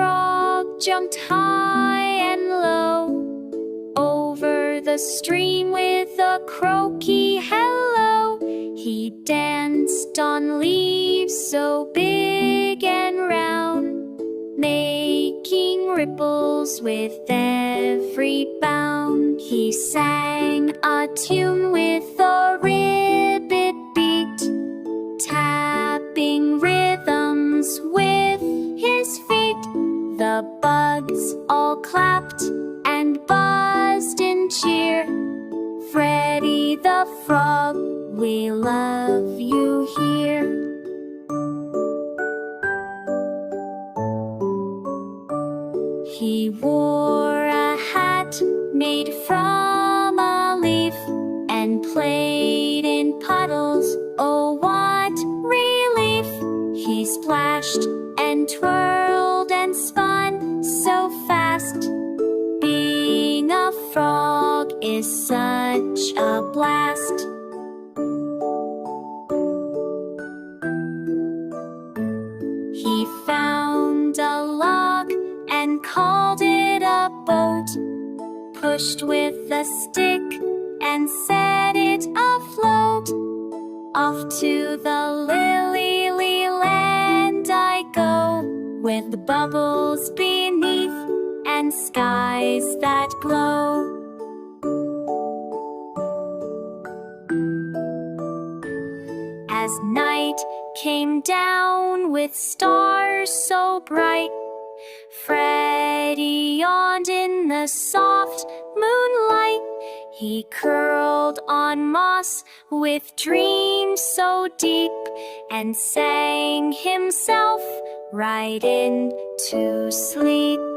Frog jumped high and low over the stream with a croaky hello. He danced on leaves so big and round, making ripples with every bound. He sang a tune with a ribbit beat, tapping rhythms with his feet. The bugs all clapped and buzzed in cheer. Freddy the Frog, we love you here. He wore a hat made from a leaf and played in puddles. Oh, what relief! He splashed and twirled and spun so fast. Being a frog is such a blast. He found a log and called it a boat, pushed with a stick and set it afloat. Off to the lily land I go, with the bubbles beneath and skies that glow. As night came down with stars so bright, Freddy yawned in the soft moonlight. He curled on moss with dreams so deep and sang himself right into sleep.